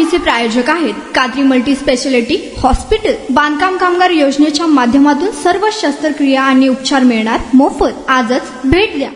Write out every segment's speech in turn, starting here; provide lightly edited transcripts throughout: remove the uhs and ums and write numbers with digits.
वाहिनीचे प्रायोजक आहेत Qadri multi speciality hospital. बांधकाम कामगार योजनेच्या माध्यमातून सर्व शस्त्रक्रिया आणि उपचार मिळणार मोफत। आजच भेट द्या।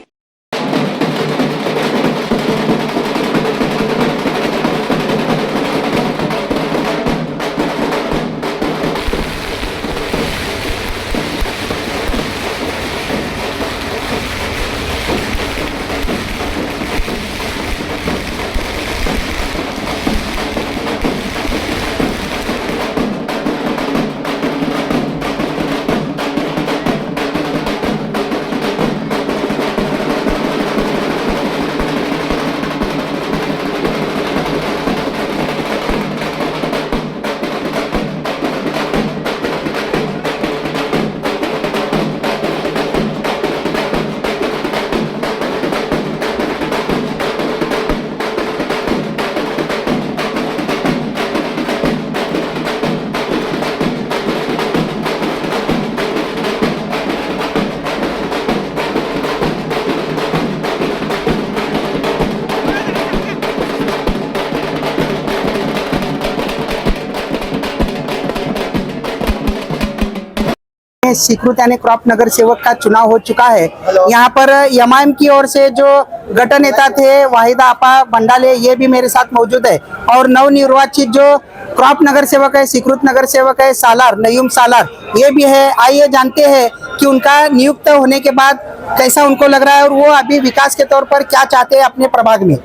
स्वीकृत यानी क्रॉप नगर सेवक का चुनाव हो चुका है। यहाँ पर एमआईएम की ओर से जो गठ नेता थे वाहिदा आपा भंडाले, ये भी मेरे साथ मौजूद है। और नवनिर्वाचित जो क्रॉप नगर सेवक है, स्वीकृत नगर सेवक है सालार, नयूम सालार, ये भी है। आइए जानते हैं कि उनका नियुक्त होने के बाद कैसा उनको लग रहा है और वो अभी विकास के तौर पर क्या चाहते हैं अपने प्रभाग में।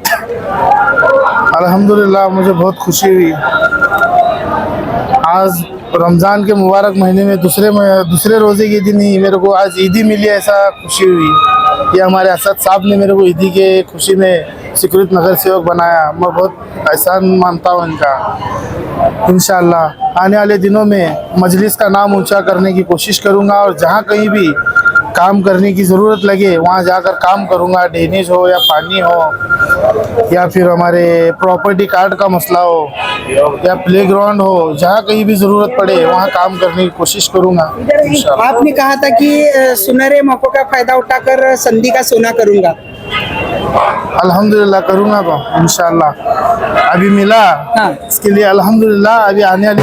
अल्हम्दुलिल्लाह, मुझे बहुत खुशी हुई। आज रमज़ान के मुबारक महीने में दूसरे रोज़े के दिन ही मेरे को आज ईदी मिली, ऐसा खुशी हुई। ये हमारे असद साहब ने मेरे को ईदी के खुशी में स्वीकृत नगर सेवक बनाया। मैं बहुत एहसान मानता हूँ इनका। इंशाअल्लाह आने वाले दिनों में मजलिस का नाम ऊंचा करने की कोशिश करूँगा और जहाँ कहीं भी काम करने की ज़रूरत लगे वहाँ जाकर काम करूँगा। ड्रेनेज हो या पानी हो या फिर हमारे प्रॉपर्टी कार्ड का मसला हो या प्लेग्राउंड हो, जहाँ कहीं भी ज़रूरत पड़े वहाँ काम करने की कोशिश करूँगा। आपने कहा था कि सुनहरे मौकों का फायदा उठाकर संधि का सोना करूँगा। अल्हम्दुलिल्लाह करूँगा तो इंशाअल्लाह। अभी मिला इसके लिए अल्हम्दुलिल्लाह। अभी आने वाली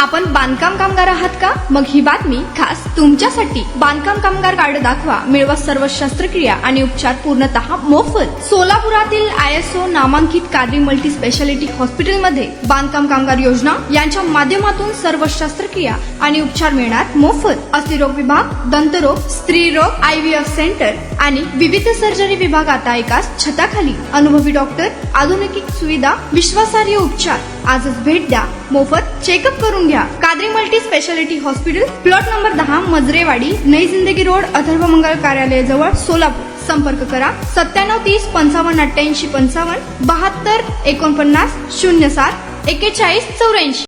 आपण बांधकाम कामगार आहात का? मग ही बातमी खास तुमच्यासाठी। बांधकाम कामगार कार्ड दाखवा, मिळवा सर्व शस्त्रक्रिया आणि उपचार पूर्णतः मोफत। सोलापुरातील ISO नामांकित कादरी मल्टी स्पेशालिटी हॉस्पिटल मध्ये बांधकाम कामगार योजना यांच्या माध्यमातून सर्व शस्त्रक्रिया आणि उपचार मिळणार मोफत। अस्थिरोग विभाग, दंतरोग, स्त्रीरोग, IVF सेंटर आणि विविध सर्जरी विभाग आता एकाच छताखाली। अनुभवी डॉक्टर, आधुनिक सुविधा, विश्वासार्ह उपचार। आजच भेट द्या, मोफत चेकअप करून घ्या। Qadri multi speciality hospital, plot number 10, Majrewadi, नई जिंदगी रोड, अथर्व मंगल कार्यालय जवळ, सोलापूर। संपर्क करा 9730 55 88 55 72 49 07 41 84।